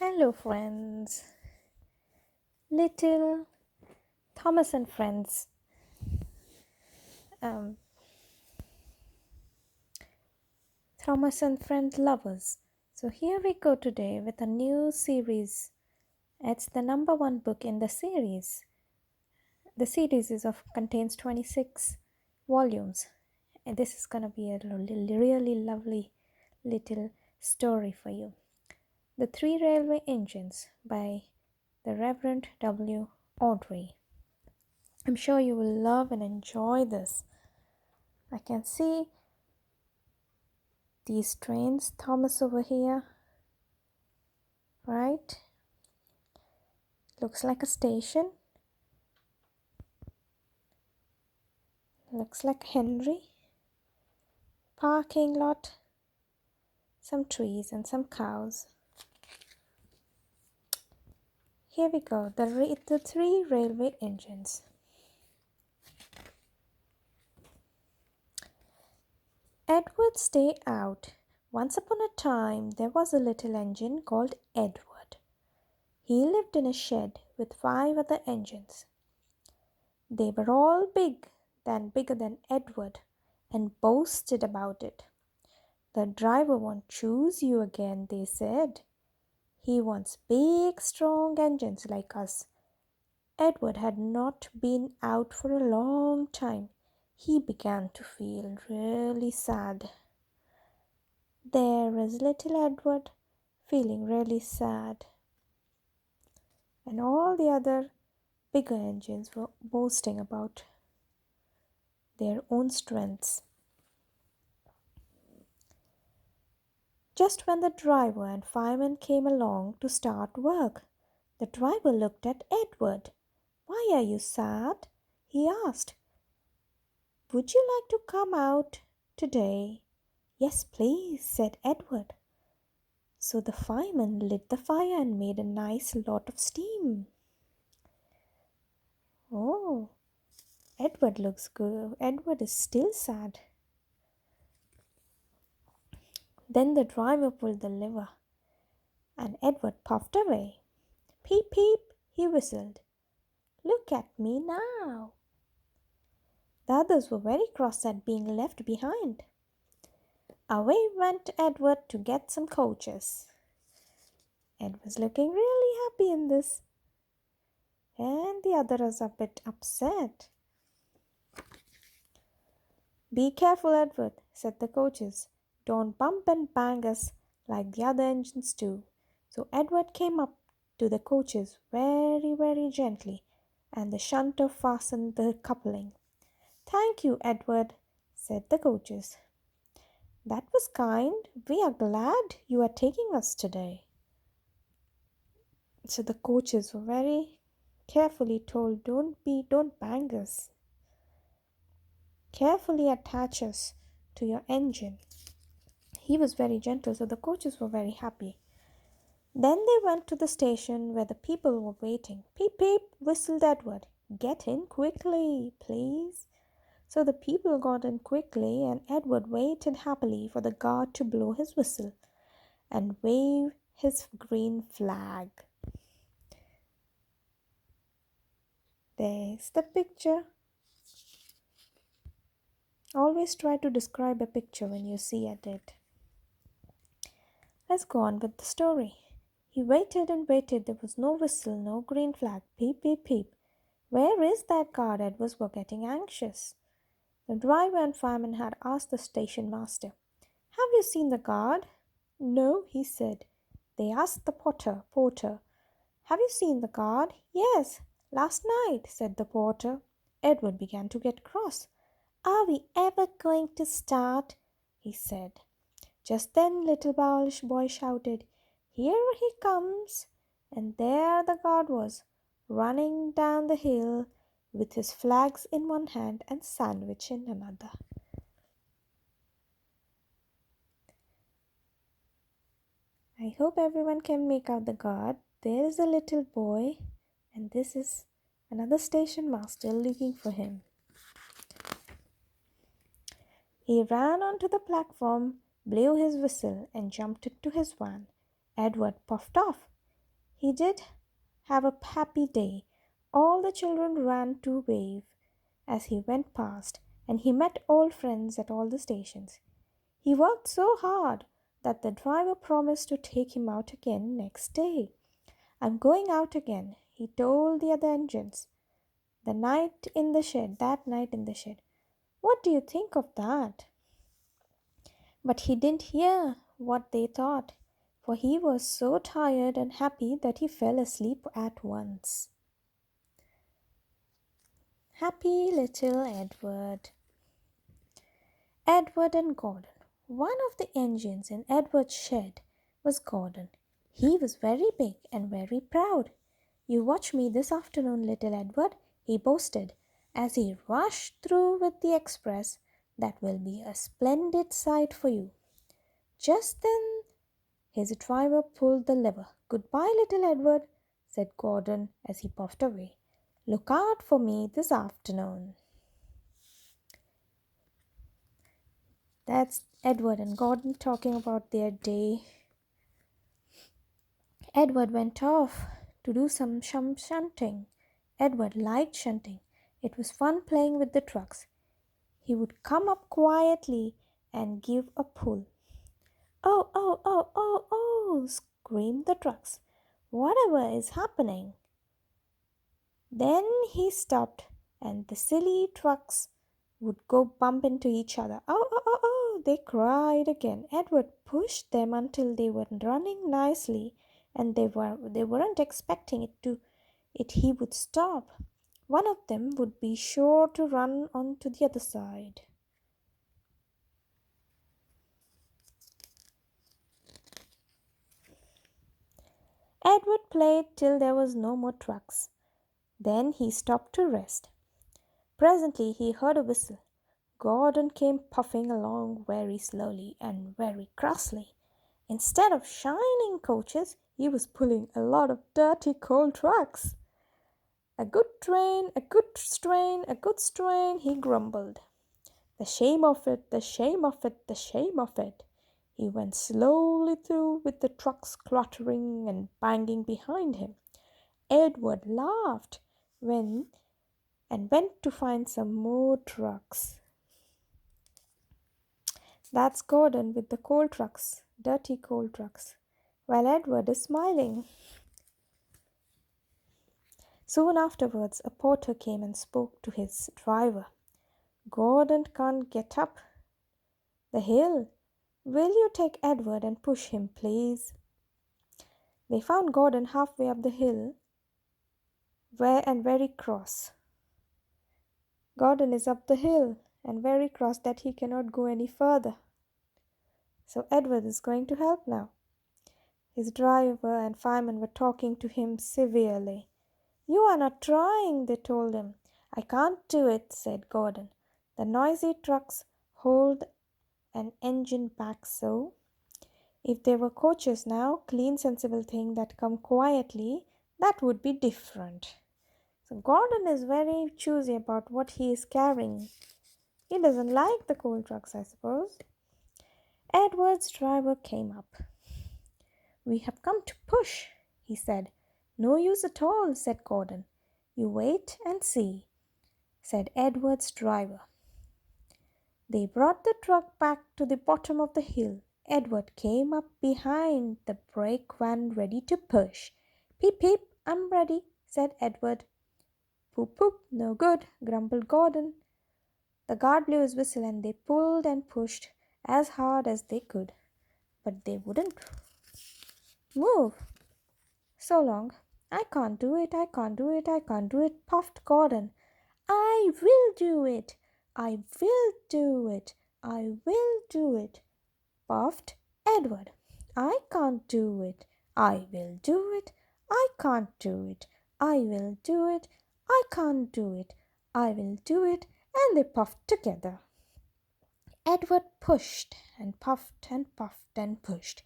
Hello, friends. Little Thomas and Friends. Um, Thomas and Friends lovers. So, here we go today with a new series. It's the number one book in the series. The series contains 26 volumes. And this is going to be a really lovely little story for you. The Three Railway Engines by the Reverend W. Audrey. I'm sure you will love and enjoy this. I can see these trains, Thomas over here, right? Looks like a station. Looks like Henry. Parking lot. Some trees and some cows. Here we go, the three railway engines. Edward's Day Out. Once upon a time, there was a little engine called Edward. He lived in a shed with 5 other engines. They were all bigger than Edward, and boasted about it. The driver won't choose you again, they said. He wants big, strong engines like us. Edward had not been out for a long time. He began to feel really sad. There was little Edward, feeling really sad. And all the other bigger engines were boasting about their own strengths. Just when the driver and fireman came along to start work, the driver looked at Edward. "Why are you sad?" he asked. "Would you like to come out today?" "Yes, please," said Edward. So the fireman lit the fire and made a nice lot of steam. Oh, Edward looks good. Edward is still sad. Then the driver pulled the lever, and Edward puffed away. "Peep, peep," he whistled. "Look at me now." The others were very cross at being left behind. Away went Edward to get some coaches. Ed was looking really happy in this, and the others a bit upset. "Be careful, Edward," said the coaches. "Don't bump and bang us like the other engines do." So Edward came up to the coaches very gently, and the shunter fastened the coupling. "Thank you, Edward," said the coaches. "That was kind. We are glad you are taking us today." So the coaches were very carefully told, don't bang us. Carefully attach us to your engine. He was very gentle, so the coaches were very happy. Then they went to the station where the people were waiting. "Peep, peep," whistled Edward. "Get in quickly, please." So the people got in quickly, and Edward waited happily for the guard to blow his whistle and wave his green flag. There's the picture. Always try to describe a picture when you see it. Let's go on with the story. He waited and waited. There was no whistle, no green flag. Peep, peep, peep. "Where is that guard?" Edward was getting anxious. The driver and fireman had asked the station master, "Have you seen the guard?" "No," he said. They asked the porter, "Have you seen the guard?" "Yes, last night," said the porter. Edward began to get cross. "Are we ever going to start?" he said. Just then little boy shouted, "Here he comes!" And there the guard was, running down the hill with his flags in one hand and sandwich in another. I hope everyone can make out the guard. There is a little boy, and this is another station master looking for him. He ran onto the platform, blew his whistle, and jumped into his van. Edward puffed off. He did have a happy day. All the children ran to wave as he went past, and he met old friends at all the stations. He worked so hard that the driver promised to take him out again next day. I'm going out again, he told the other engines. That night in the shed. What do you think of that? But he didn't hear what they thought, for he was so tired and happy that he fell asleep at once. Happy little Edward. Edward and Gordon. One of the engines in Edward's shed was Gordon. He was very big and very proud. You watch me this afternoon, little Edward, he boasted, as he rushed through with the express. That will be a splendid sight for you. Just then his driver pulled the lever. Goodbye, little Edward, said Gordon as he puffed away. Look out for me this afternoon. That's Edward and Gordon talking about their day. Edward went off to do some shunting. Edward liked shunting. It was fun playing with the trucks. He would come up quietly and give a pull. Oh, oh, oh, oh, oh, screamed the trucks. Whatever is happening? Then he stopped, and the silly trucks would go bump into each other. Oh, oh, oh, oh, they cried again. Edward pushed them until they were running nicely, and they weren't expecting he would stop. One of them would be sure to run on to the other side. Edward played till there was no more trucks. Then he stopped to rest. Presently he heard a whistle. Gordon came puffing along very slowly and very crossly. Instead of shining coaches, he was pulling a lot of dirty coal trucks. A good train, a good strain, a good strain, he grumbled. The shame of it, the shame of it, the shame of it. He went slowly through with the trucks clattering and banging behind him. Edward laughed and went to find some more trucks. That's Gordon with the coal trucks, dirty coal trucks, while Edward is smiling. Soon afterwards, a porter came and spoke to his driver. Gordon can't get up the hill. Will you take Edward and push him, please? They found Gordon halfway up the hill and very cross. Gordon is up the hill and very cross that he cannot go any further. So Edward is going to help now. His driver and fireman were talking to him severely. You are not trying, they told him. I can't do it, said Gordon. The noisy trucks hold an engine back so. If there were coaches now, clean, sensible thing that come quietly, that would be different. So Gordon is very choosy about what he is carrying. He doesn't like the coal trucks, I suppose. Edward's driver came up. We have come to push, he said. No use at all, said Gordon. You wait and see, said Edward's driver. They brought the truck back to the bottom of the hill. Edward came up behind the brake van ready to push. Peep, peep, I'm ready, said Edward. Poop, poop, no good, grumbled Gordon. The guard blew his whistle and they pulled and pushed as hard as they could. But they wouldn't move. So long. I can't do it, I can't do it, I can't do it, puffed Gordon. I will do it, I will do it, I will do it, puffed Edward. I can't do it, I will do it, I can't do it, I will do it, I can't do it, I will do it, and they puffed together. Edward pushed and puffed and puffed and pushed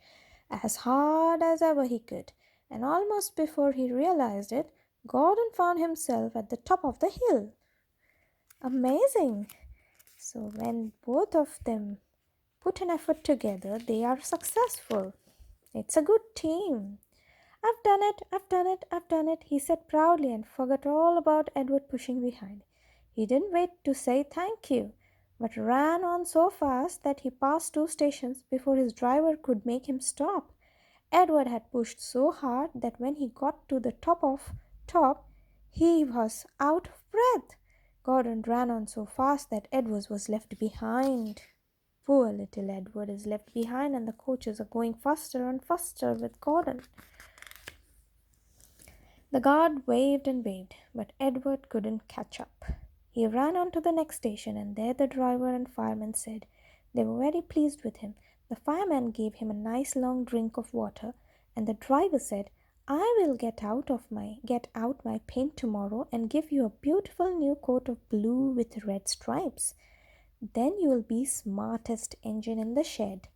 as hard as ever he could, and almost before he realized it, Gordon found himself at the top of the hill. Amazing! So when both of them put an effort together, they are successful. It's a good team. I've done it, I've done it, I've done it, he said proudly and forgot all about Edward pushing behind. He didn't wait to say thank you, but ran on so fast that he passed two stations before his driver could make him stop. Edward had pushed so hard that when he got to the top, he was out of breath. Gordon ran on so fast that Edward was left behind. Poor little Edward is left behind, and the coaches are going faster and faster with Gordon. The guard waved and waved, but Edward couldn't catch up. He ran on to the next station, and there the driver and fireman said they were very pleased with him. The fireman gave him a nice long drink of water, and the driver said, I will get out my paint tomorrow and give you a beautiful new coat of blue with red stripes. Then you will be smartest engine in the shed.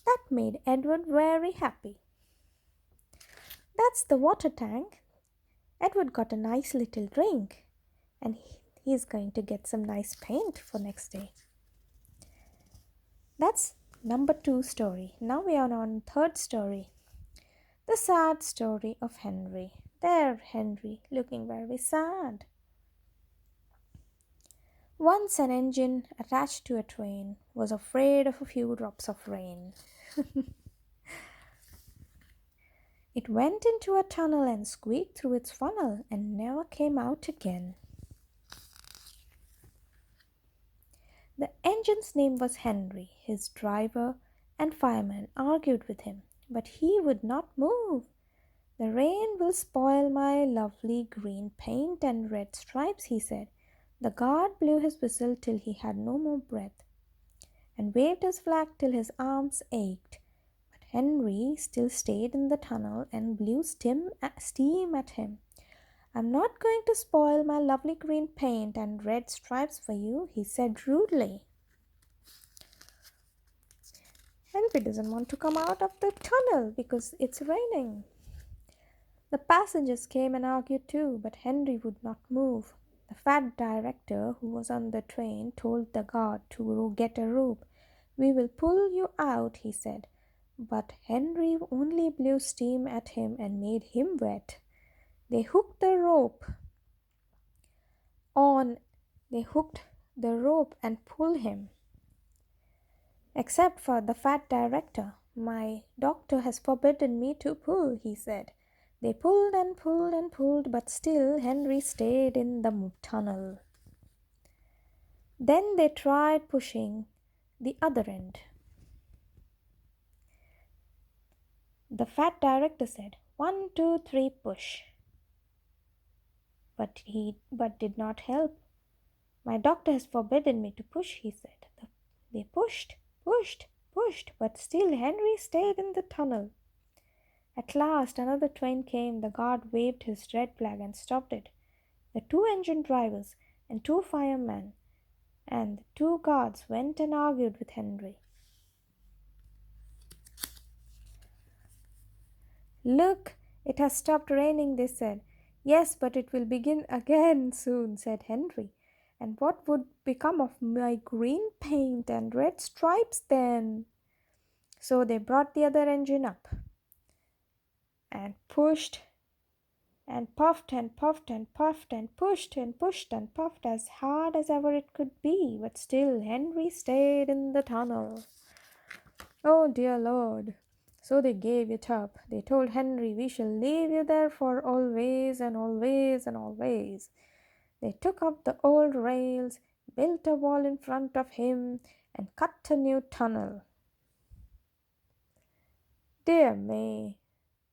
That made Edward very happy. That's the water tank. Edward got a nice little drink, and he's going to get some nice paint for next day. That's number 2 story. Now we are on third story. The sad story of Henry. There, Henry, looking very sad. Once an engine attached to a train was afraid of a few drops of rain. It went into a tunnel and squeaked through its funnel and never came out again. The engine's name was Henry. His driver and fireman argued with him, but he would not move. The rain will spoil my lovely green paint and red stripes, he said. The guard blew his whistle till he had no more breath, and waved his flag till his arms ached. But Henry still stayed in the tunnel and blew steam at him. I'm not going to spoil my lovely green paint and red stripes for you, he said rudely. Henry doesn't want to come out of the tunnel because it's raining. The passengers came and argued too, but Henry would not move. The fat director who was on the train told the guard to get a rope. We will pull you out, he said. But Henry only blew steam at him and made him wet. They hooked the rope and pulled him. Except for the fat director. My doctor has forbidden me to pull, he said. They pulled and pulled and pulled, but still Henry stayed in the tunnel. Then they tried pushing the other end. The fat director said, 1, 2, 3, push. But did not help. My doctor has forbidden me to push, he said. They pushed, but still Henry stayed in the tunnel. At last another train came. The guard waved his red flag and stopped it. The 2 engine drivers and 2 firemen and the 2 guards went and argued with Henry. Look, it has stopped raining, they said. Yes, but it will begin again soon, said Henry. And what would become of my green paint and red stripes then? So they brought the other engine up and pushed and puffed and puffed and puffed and pushed and pushed and puffed as hard as ever it could be, but still Henry stayed in the tunnel. Oh dear Lord! So they gave it up. They told Henry, we shall leave you there for always and always and always. They took up the old rails, built a wall in front of him, and cut a new tunnel. Dear me!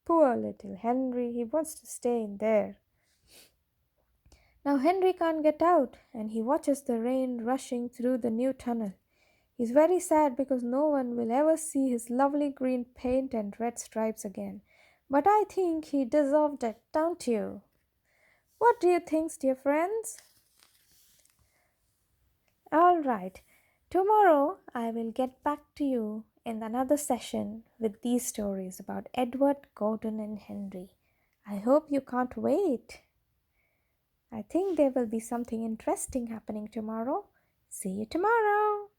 Poor little Henry, he wants to stay in there. Now Henry can't get out, and he watches the rain rushing through the new tunnel. He's very sad because no one will ever see his lovely green paint and red stripes again. But I think he deserved it, don't you? What do you think, dear friends? All right. Tomorrow I will get back to you in another session with these stories about Edward, Gordon, and Henry. I hope you can't wait. I think there will be something interesting happening tomorrow. See you tomorrow.